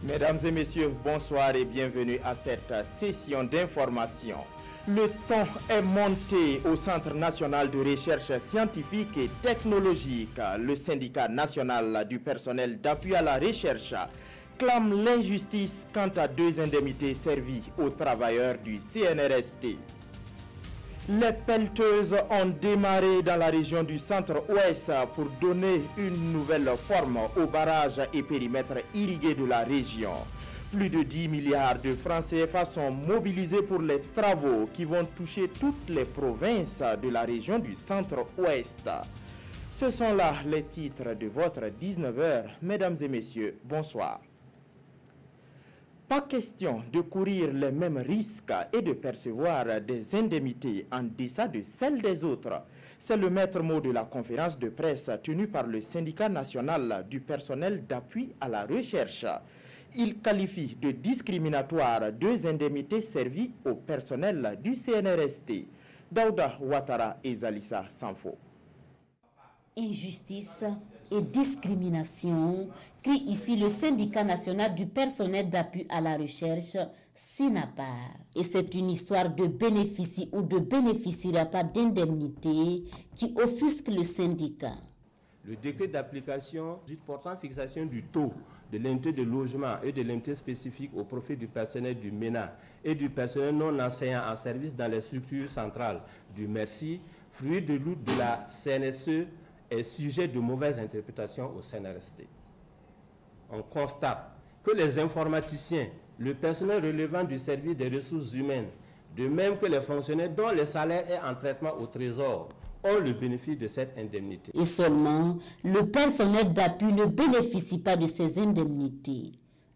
Mesdames et messieurs, bonsoir et bienvenue à cette session d'information. Le ton est monté au Centre national de recherche scientifique et technologique. Le syndicat national du personnel d'appui à la recherche clame l'injustice quant à 2 indemnités servies aux travailleurs du CNRST. Les pelleteuses ont démarré dans la région du centre-ouest pour donner une nouvelle forme aux barrages et périmètres irrigués de la région. Plus de 10 milliards de francs CFA sont mobilisés pour les travaux qui vont toucher toutes les provinces de la région du centre-ouest. Ce sont là les titres de votre 19h. Mesdames et messieurs, bonsoir. Pas question de courir les mêmes risques et de percevoir des indemnités en deçà de celles des autres. C'est le maître mot de la conférence de presse tenue par le syndicat national du personnel d'appui à la recherche. Il qualifie de discriminatoire 2 indemnités servies au personnel du CNRST. Daouda Ouattara et Zalissa Sanfo. Injustice et discrimination, crie ici le syndicat national du personnel d'appui à la recherche, SINAPAR. Et c'est une histoire de bénéficie ou de bénéficiera pas d'indemnité qui offusque le syndicat. Le décret d'application dit portant fixation du taux de l'indemnité de logement et de l'indemnité spécifique au profit du personnel du MENA et du personnel non enseignant en service dans les structures centrales du MERCI, fruit de lutte de la CNSE, est sujet de mauvaises interprétations au CNRST. On constate que les informaticiens, le personnel relevant du service des ressources humaines, de même que les fonctionnaires dont le salaire est en traitement au trésor, ont le bénéfice de cette indemnité. Et seulement, le personnel d'appui ne bénéficie pas de ces indemnités.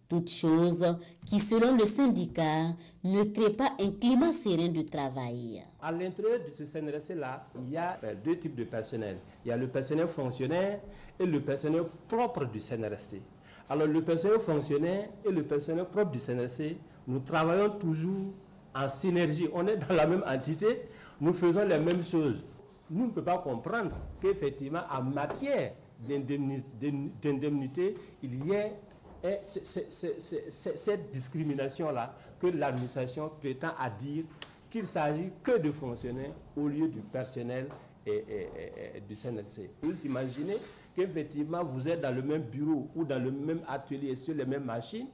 Toute chose qui, selon le syndicat, ne crée pas un climat serein de travail. À l'intérieur de ce CNRST-là, il y a 2 types de personnel. Il y a le personnel fonctionnaire et le personnel propre du CNRST. Alors le personnel fonctionnaire et le personnel propre du CNRST, nous travaillons toujours en synergie. On est dans la même entité, nous faisons les mêmes choses. Nous ne pouvons pas comprendre qu'effectivement, en matière d'indemnité, il y ait cette discrimination-là que l'administration prétend à dire qu'il s'agit que de fonctionnaires au lieu du personnel et du CNRST. Vous imaginez qu'effectivement vous êtes dans le même bureau ou dans le même atelier sur les mêmes machines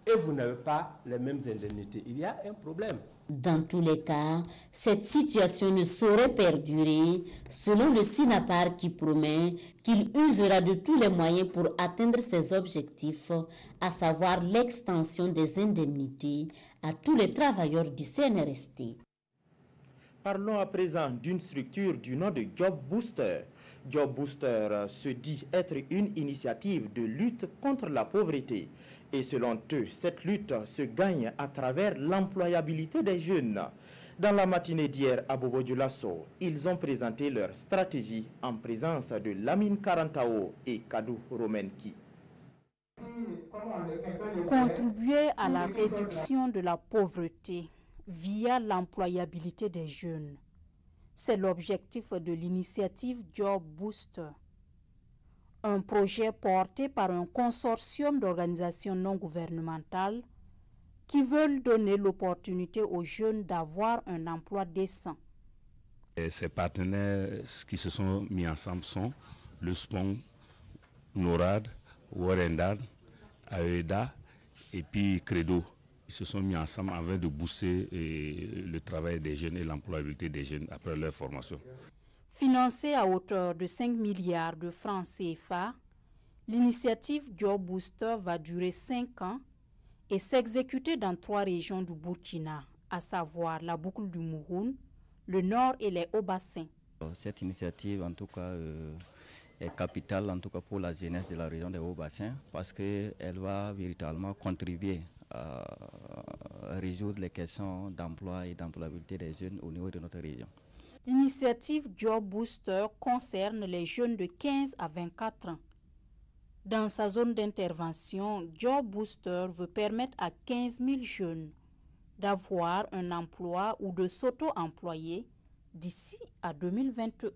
et vous n'avez pas les mêmes indemnités. Il y a un problème. Dans tous les cas, cette situation ne saurait perdurer, selon le SINAPAR qui promet qu'il usera de tous les moyens pour atteindre ses objectifs, à savoir l'extension des indemnités à tous les travailleurs du CNRST. Parlons à présent d'une structure du nom de Job Booster. Job Booster se dit être une initiative de lutte contre la pauvreté. Et selon eux, cette lutte se gagne à travers l'employabilité des jeunes. Dans la matinée d'hier à Bobo Dioulasso, ils ont présenté leur stratégie en présence de Lamine Karantao et Kadou Romenki. Contribuer à la réduction de la pauvreté via l'employabilité des jeunes. C'est l'objectif de l'initiative Job Booster. Un projet porté par un consortium d'organisations non gouvernementales qui veulent donner l'opportunité aux jeunes d'avoir un emploi décent. Et ces partenaires qui se sont mis ensemble sont le SPON, NORAD, Warendad, AEDA et puis Credo. Ils se sont mis ensemble afin de booster le travail des jeunes et l'employabilité des jeunes après leur formation. Financée à hauteur de 5 milliards de francs CFA, l'initiative Job Booster va durer 5 ans et s'exécuter dans 3 régions du Burkina, à savoir la boucle du Mouhoun, le nord et les Hauts-Bassins. Cette initiative, en tout cas, est capitale, en tout cas pour la jeunesse de la région des Hauts-Bassins, parce qu'elle va véritablement contribuer à résoudre les questions d'emploi et d'employabilité des jeunes au niveau de notre région. L'initiative Job Booster concerne les jeunes de 15 à 24 ans. Dans sa zone d'intervention, Job Booster veut permettre à 15 000 jeunes d'avoir un emploi ou de s'auto-employer d'ici à 2021.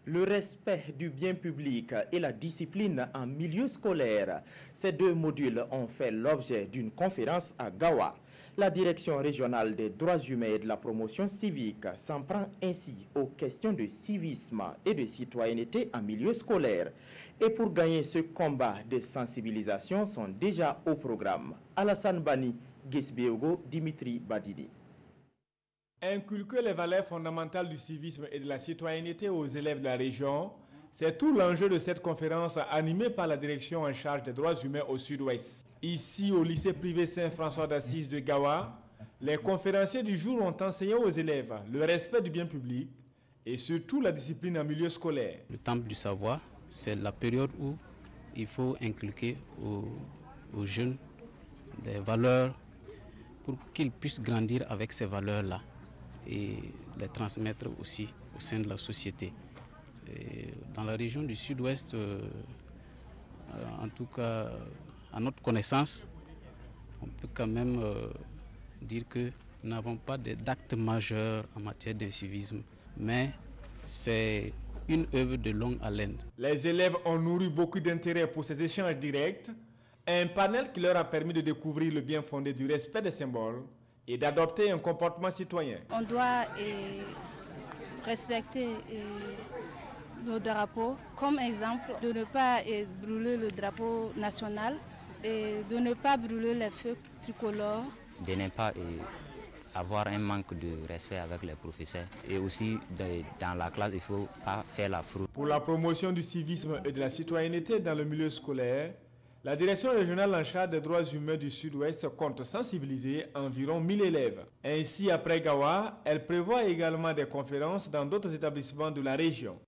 Le respect du bien public et la discipline en milieu scolaire. Ces deux modules ont fait l'objet d'une conférence à Gawa. La direction régionale des droits humains et de la promotion civique s'en prend ainsi aux questions de civisme et de citoyenneté en milieu scolaire. Et pour gagner ce combat de sensibilisation sont déjà au programme. Alassane Bani, Gesbeogo, Dimitri Badidi. Inculquer les valeurs fondamentales du civisme et de la citoyenneté aux élèves de la région, c'est tout l'enjeu de cette conférence animée par la direction en charge des droits humains au Sud-Ouest. Ici, au lycée privé Saint-François d'Assise de Gawa, les conférenciers du jour ont enseigné aux élèves le respect du bien public et surtout la discipline en milieu scolaire. Le temple du savoir, c'est la période où il faut inculquer aux jeunes des valeurs pour qu'ils puissent grandir avec ces valeurs-là et les transmettre aussi au sein de la société. Et dans la région du Sud-Ouest, en tout cas, à notre connaissance, on peut quand même dire que nous n'avons pas d'actes majeurs en matière d'incivisme, mais c'est une œuvre de longue haleine. Les élèves ont nourri beaucoup d'intérêt pour ces échanges directs, un panel qui leur a permis de découvrir le bien fondé du respect des symboles et d'adopter un comportement citoyen. On doit respecter nos drapeaux, comme exemple de ne pas brûler le drapeau national et de ne pas brûler les feux tricolores. De ne pas avoir un manque de respect avec les professeurs et aussi dans la classe, il ne faut pas faire la fraude. Pour la promotion du civisme et de la citoyenneté dans le milieu scolaire, la direction régionale en charge des droits humains du Sud-Ouest compte sensibiliser environ 1000 élèves. Ainsi, après Gawa, elle prévoit également des conférences dans d'autres établissements de la région.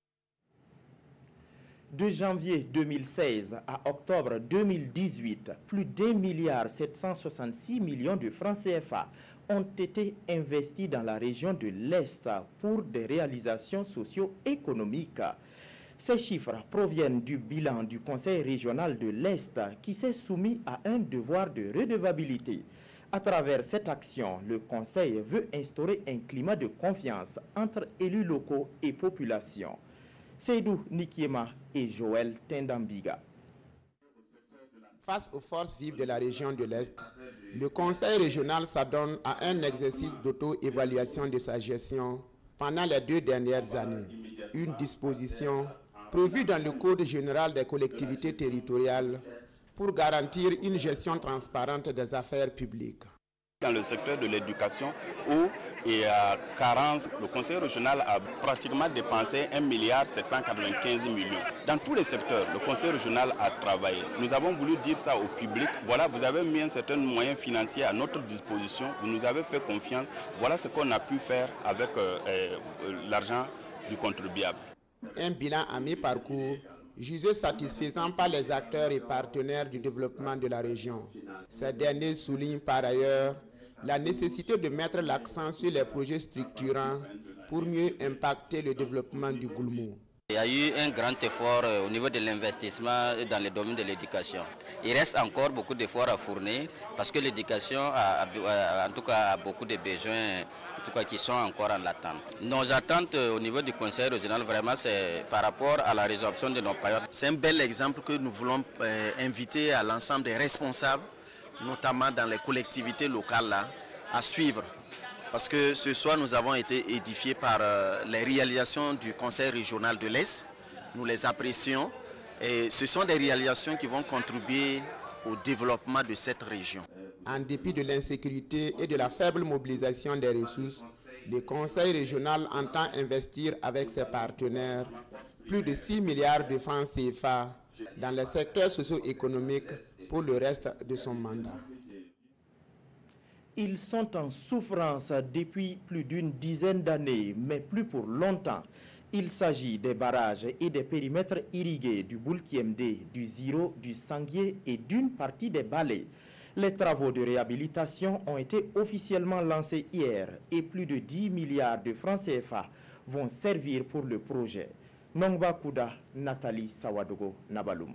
De janvier 2016 à octobre 2018, plus d'1,766 milliard de francs CFA ont été investis dans la région de l'Est pour des réalisations socio-économiques. Ces chiffres proviennent du bilan du Conseil régional de l'Est qui s'est soumis à un devoir de redevabilité. À travers cette action, le Conseil veut instaurer un climat de confiance entre élus locaux et population. Seydou Nikiema et Joël Tendambiga. Face aux forces vives de la région de l'Est, le Conseil régional s'adonne à un exercice d'auto-évaluation de sa gestion pendant les 2 dernières années. Une disposition prévue dans le Code général des collectivités territoriales pour garantir une gestion transparente des affaires publiques. Dans le secteur de l'éducation, où il y a carence, le Conseil régional a pratiquement dépensé 1,795 milliard. Dans tous les secteurs, le Conseil régional a travaillé. Nous avons voulu dire ça au public. Voilà, vous avez mis un certain moyen financier à notre disposition. Vous nous avez fait confiance. Voilà ce qu'on a pu faire avec l'argent du contribuable. Un bilan à mi-parcours jugé satisfaisant par les acteurs et partenaires du développement de la région. Ces derniers soulignent par ailleurs la nécessité de mettre l'accent sur les projets structurants pour mieux impacter le développement du Goulmou. Il y a eu un grand effort au niveau de l'investissement dans le domaine de l'éducation. Il reste encore beaucoup d'efforts à fournir parce que l'éducation en tout cas, a beaucoup de besoins en tout cas, qui sont encore en attente. Nos attentes au niveau du Conseil régional, vraiment, c'est par rapport à la résorption de nos périodes. C'est un bel exemple que nous voulons inviter à l'ensemble des responsables, notamment dans les collectivités locales, là, à suivre. Parce que ce soir, nous avons été édifiés par les réalisations du Conseil régional de l'Est. Nous les apprécions et ce sont des réalisations qui vont contribuer au développement de cette région. En dépit de l'insécurité et de la faible mobilisation des ressources, le Conseil régional entend investir avec ses partenaires plus de 6 milliards de francs CFA dans les secteurs socio-économiques pour le reste de son mandat. Ils sont en souffrance depuis plus d'une dizaine d'années, mais plus pour longtemps. Il s'agit des barrages et des périmètres irrigués du Boulkiemde, du Ziro, du Sanguier et d'une partie des Balais. Les travaux de réhabilitation ont été officiellement lancés hier et plus de 10 milliards de francs CFA vont servir pour le projet. Nongba Kouda, Nathalie Sawadogo, Nabaloum.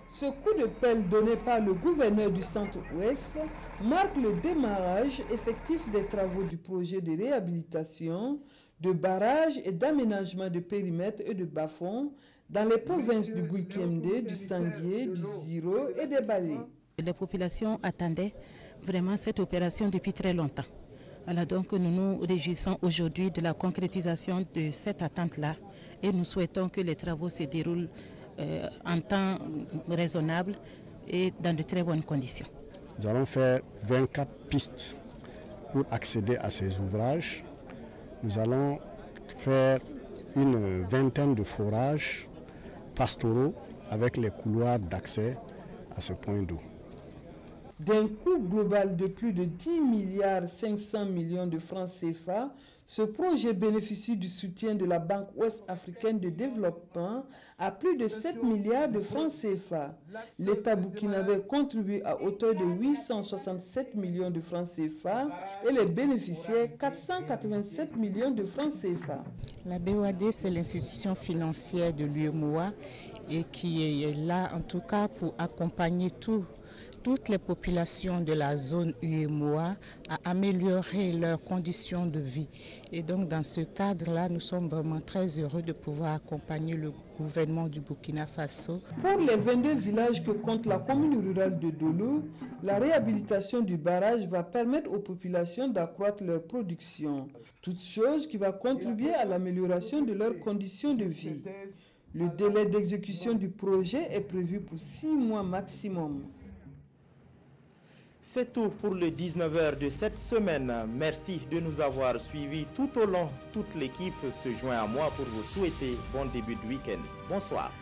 Ce coup de pelle donné par le gouverneur du Centre-Ouest marque le démarrage effectif des travaux du projet de réhabilitation de barrages et d'aménagement de périmètres et de bas-fonds dans les provinces du Boulkiemde, du Sanguier, du Ziro et des Balé. Les populations attendaient vraiment cette opération depuis très longtemps. Voilà, donc nous nous réjouissons aujourd'hui de la concrétisation de cette attente-là et nous souhaitons que les travaux se déroulent en temps raisonnable et dans de très bonnes conditions. Nous allons faire 24 pistes pour accéder à ces ouvrages. Nous allons faire une vingtaine de forages pastoraux avec les couloirs d'accès à ce point d'eau. D'un coût global de plus de 10 milliards 500 millions de francs CFA, ce projet bénéficie du soutien de la Banque ouest-africaine de développement à plus de 7 milliards de francs CFA. L'État burkinabé contribue à hauteur de 867 millions de francs CFA et les bénéficiaires 487 millions de francs CFA. La BOAD, c'est l'institution financière de l'UEMOA et qui est là en tout cas pour accompagner toutes les populations de la zone UEMOA à améliorer leurs conditions de vie. Et donc dans ce cadre-là, nous sommes vraiment très heureux de pouvoir accompagner le gouvernement du Burkina Faso. Pour les 22 villages que compte la commune rurale de Dolo, la réhabilitation du barrage va permettre aux populations d'accroître leur production, toute chose qui va contribuer à l'amélioration de leurs conditions de vie. Le délai d'exécution du projet est prévu pour 6 mois maximum. C'est tout pour le 19h de cette semaine. Merci de nous avoir suivis tout au long. Toute l'équipe se joint à moi pour vous souhaiter bon début de week-end. Bonsoir.